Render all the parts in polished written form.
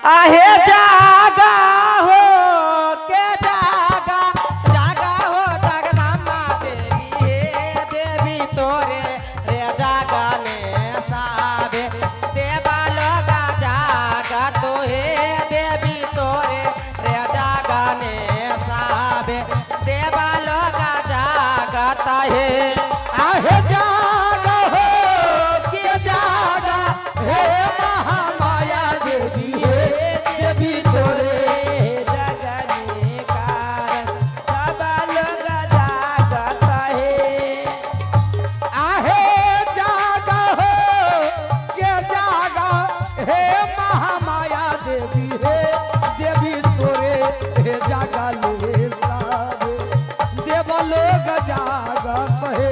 आहे जागा हो के जागा जागा हो जगदम्बा देवी हे देवी तोरे रे जागा ने साबे देवा लोगा जागा तो हे देवी तोरे रे जागा ने साबे देवा लोगा जागा ताहे आहे जागा हो के जागा हे महामाया देवी हे देवी तोरे जगने कार सब लोग जागत है। आहे जागा हो के जागा हे महामाया देवी हे देवी तोरे हे जागा ले सारे देव लोग जागत है।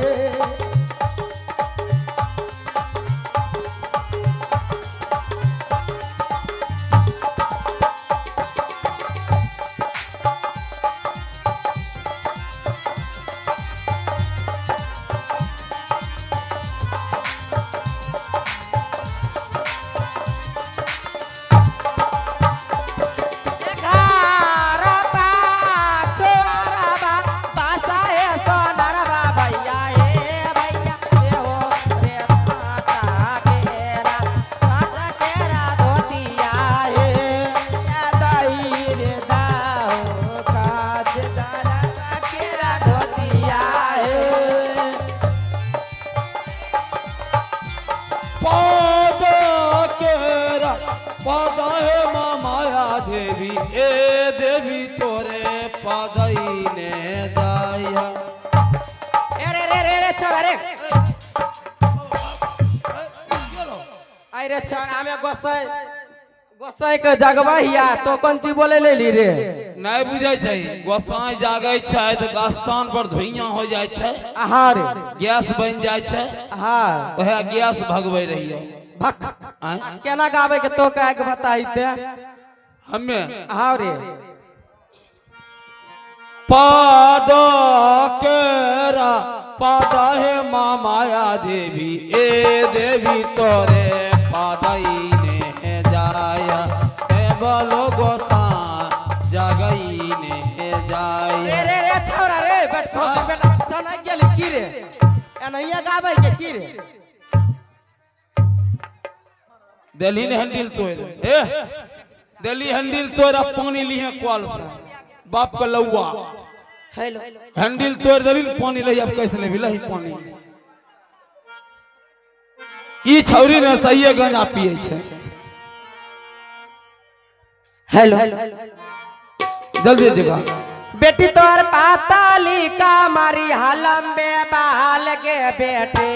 देवी ए देवी तोरे पदई ने दाया रे रे रे रे छोरा रे आई रे छोरा हमें गोसाई गोसाई के जगवा हिया तो कौन चीज बोले ले ली रे नहीं बुझे छै गोसाई जागे छै त स्थान पर धुइया हो जाय छै हां रे गैस बन जाय छै हां ओहे गैस भगबै रहियो भक आज केना गावे के तो कह के बताइते हमें हां रे पद केरा पद हे माया देवी ए देवी तोरे पदई ने जाया ए बोलो गोसा जगई ने जाया रे रे छोरा रे बैठो बेटा सना गेल की रे एनहिया गावे के की रे दिल्ली ने हैंडल तोड़ ए दिल्ली हैंडल तोड़ पानी लिए कॉल से बाप का लौआ हेलो हैंडल तोड़ देबी पानी लई अब कैसे लेबी लही पानी ई छौरी ने सही गंजा पिए छै हेलो जल्दी जगह बेटी तोर पाताली का मारी हलम में बाल के बेटे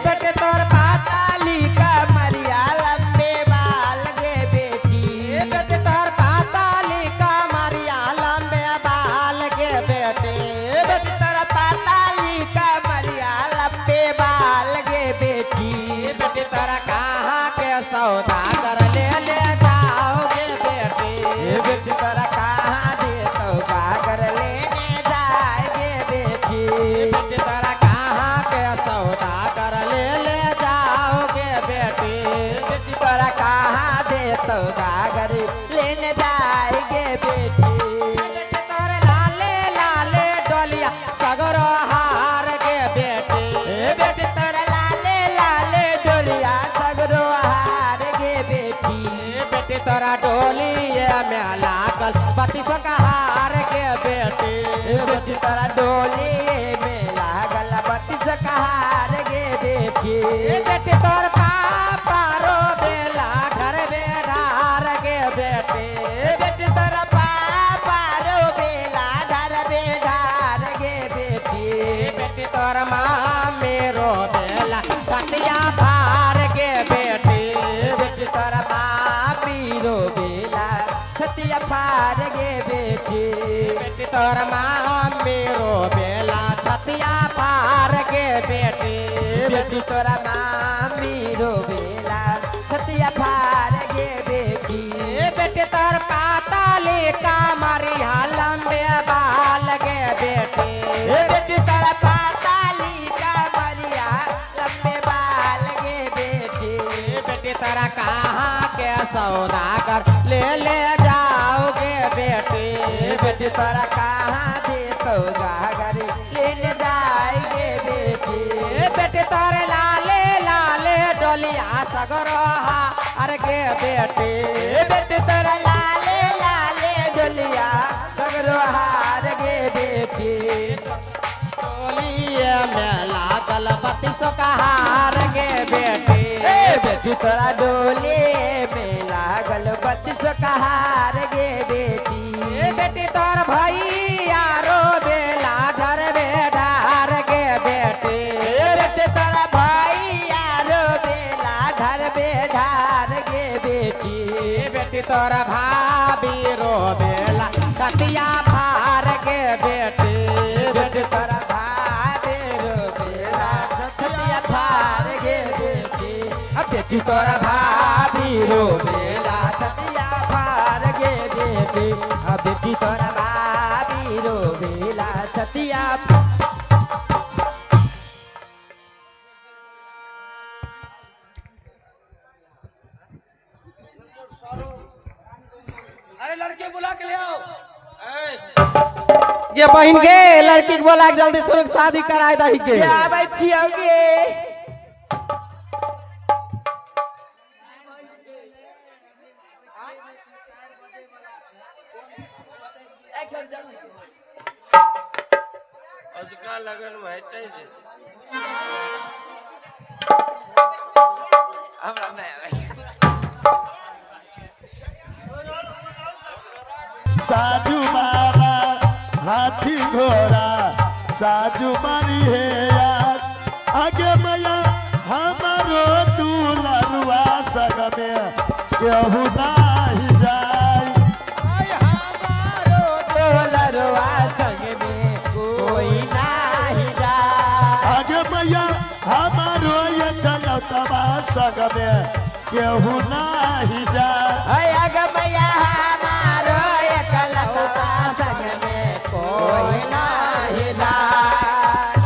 बेटे तोर पाताली का मारी हलम में बाल के बेटी बेटे तोर पाताली का मारी हलम में बाल के बेटे बेटे तोर पाताली का मारी हलम में बाल के बेटी बेटे तोरा कहाँ के सौदा कर ले जाओगे बेटे बेटे तोरा कहाँ दे सौदा कर लेने जाएंगे बेटी बेटी तोरा कहाँ के सौदा कर ले जाओगे बेटी बेटी तोरा कहाँ दे सौदा कर लेने जाएंगे बेटी बेटी तोरे लाले लाले डोलिया सगरो हार के बेटी बेटी तोरे लाले लाले डोलिया सगरो हार के बेटी बेटी तोरा डोलिया में लागल पति का हार के बेटी बेटी तोरा डोली में लागल पति का हार के बेटी बेटी तोर पापा रो बेला घर बेघार के बेटी बेटी तोर पापा रो बेला घर बेघार के बेटी बेटी तोर माँ मेरो बेला सतिया भार के बेटी बेटी तोर माँ मेरो बेला सतिया भार के बेटी बेटी तोर माँ मेरो बेला सतिया भार के बेटी बेटी तोरा माँ मेरो बेला सतिया भार के बेटी बेटी तोर पाताली का मारी हलम में बाल के बेटी बेटी तोर पाताली का मारी हलम में बाल के बेटी बेटी तोरा कहाँ के सौदागर ले ले जाओगे बेटी बेटी तोरा कहाँ दे सौदागर ले ले जाएंगे बेटी बेटी तोरे लाले लाले डोलिया सगरोहा अरे गे बेटी बेटी तोरा लाले लाले डोलिया सगरोहा अरे गे बेटी डोलिया में लागल 32 का हार गे बेटी बेटी तोरा डोली में लागल 32 का हार गे बेटी बेटी तोर भैया रो बेला घर बेधार गे बेटी बेटी तोरा भैया रो बेला घर बेधार गे बेटी बेटी तोरा भाभी रो बेला कतिया फार गे बेटी बेटी तोरा भाभी रो बेला कतिया फार गे बेटी बेटी तोरा भाभी रो बेला कतिया फार गे बेटी बेटी तोरा भाभी रो बेला कतिया अरे लड़के बुला के ले आओ। ये बहन के लड़की के बोला जल्दी से शादी कराए दही के आबै छियोगे अजका लगन भइतै जे हमरा नहीं आबै छै साजू मारा हाथी घोड़ा साजू मारी है यार आगे मैया हमारो दुलरुआ संग में केहू नाही जाय हमारो दुलरुआ संग में कोई नाही जाय आगे मैया हमारो ये चलतवा संग में केहू नाही जाय आगे मैया हमारो एकलौता संग में कोई नाही जाय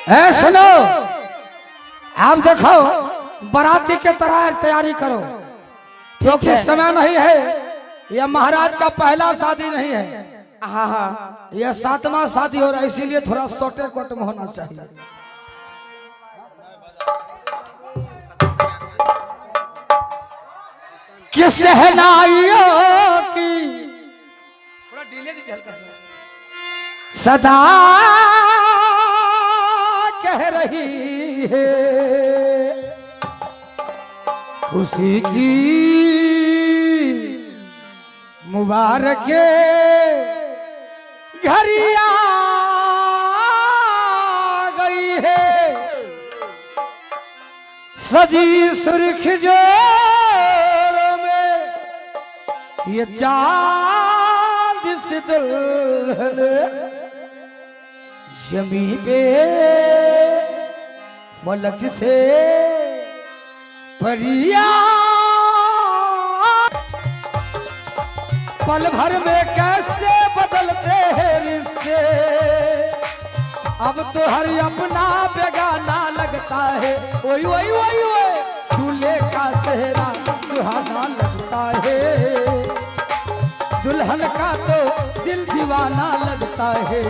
है सुनो आप देखो बाराती के तरह तैयारी करो क्योंकि समय नहीं है यह महाराज का पहला शादी नहीं है हाँ हाँ यह 7वां शादी हो रहा है इसीलिए थोड़ा शॉर्टे कट में होना चाहिए कि सहनाइयों की थोड़ा डिले दीजिए हल्का सा। सदा कह रही है खुशी की मुबारक घड़िया गई है सजी सुर्ख जोड़ों में ये चांद से दुल्हन जमी पे मलक से परिया पल भर में कैसे बदलते हैं रिश्ते अब तो हर अपना बेगाना लगता है ओए ओए ओए ओए दूल्हे का चेहरा सुहाना लगता है दुल्हन का तो दिल दीवाना लगता है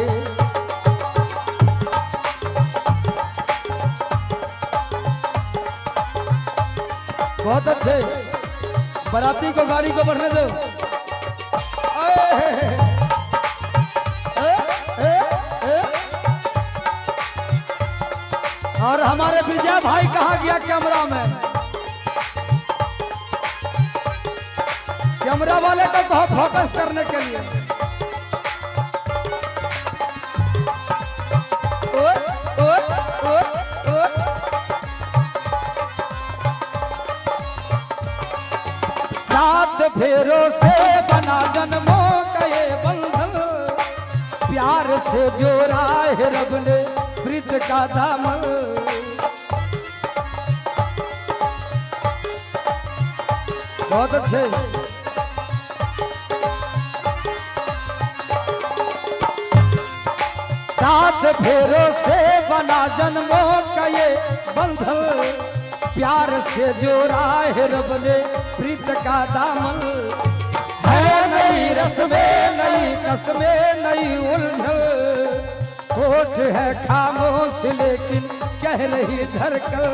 बहुत अच्छे। बाराती को गाड़ी को बढ़ने दो। और हमारे विजय भाई कहाँ गया कैमरा में? कैमरा वाले को कहो फोकस करने के लिए। सात फेरों से बना जन्मों का ये बंधन, प्यार से जोड़ा है रब ने प्रीत का दामन। बहुत अच्छे। सात फेरों से बना जन्मों का ये बंधन, प्यार से जोड़ा है रब ने प्रीत का दामन। है नई रस्में नई कस्में नई उलझन, होठ है खामोश लेकिन कह रही धड़कन।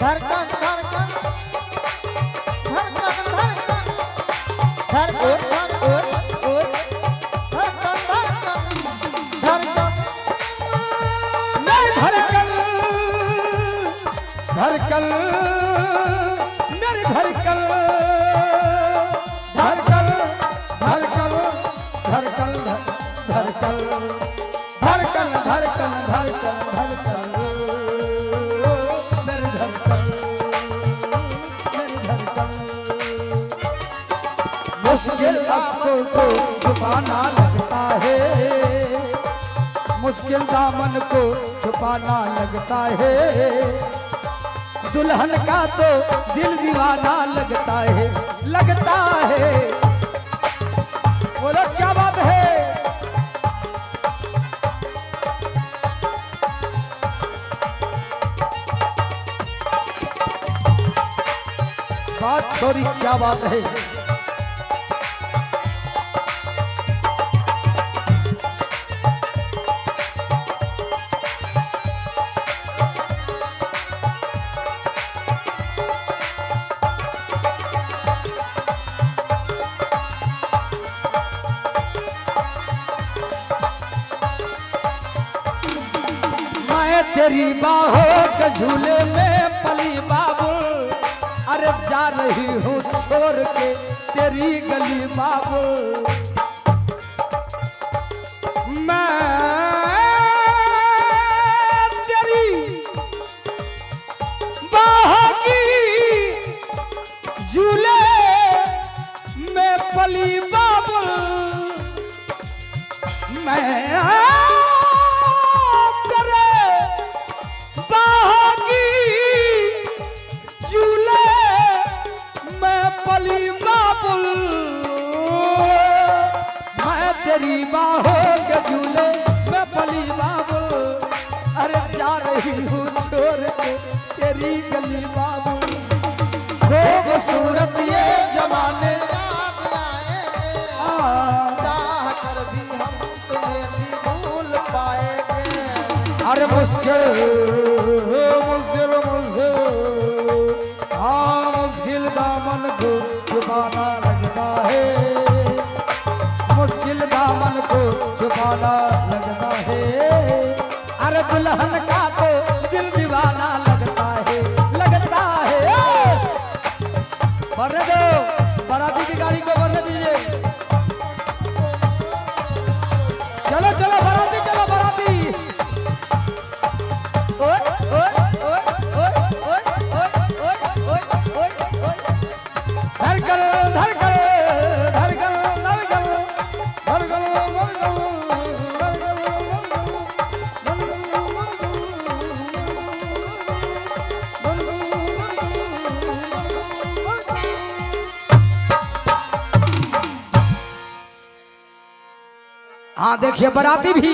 धड़कन धड़कन धड़कन धड़कन धड़कन मेरी धड़कन, धड़कन धड़कन धड़कन धड़कन धड़कन धड़कन धड़कन धड़कन मेरी धड़कन मेरी धड़कन। मुश्किल अफ्सों को छुपाना लगता है, मुश्किल दामन को छुपाना लगता है। दुल्हन का तो दिल दीवाना लगता है, लगता है। बोलो क्या बात है? बात छोड़ी क्या बात है? तेरी बाहों के झूले में पली बाबुल, अरे जा रही हूँ छोड़ के तेरी गली बाबुल। मैं तेरी बाहों की झूले में पली बाबुल, मैं तेरी बाहों के झूले में पली बाबू, अरे जा रही हूँ छोड़ के तेरी गली बाबू। खूबसूरत ये जमाने याद आएंगे, चाह कर भी हम तुम्हें नहीं भूल पाएंगे। अरे मुश्किल मुश्किल मुश्किल, हाँ मुश्किल दामन को छुपाना लगता है, मुश्किल दामन को छुपाना लगता है। अरे दुल्हन का तो दिल दीवाना लगता है, लगता है। बढ़ने दो, बाराती की गाड़ी को बढ़ने दीजिए। चलो चलो बाराती, चलो बाराती। ओए ओए ओए ओए ओए ओए ओए ओए ओए, धड़कन धड़कन हाँ देखिए बाराती भी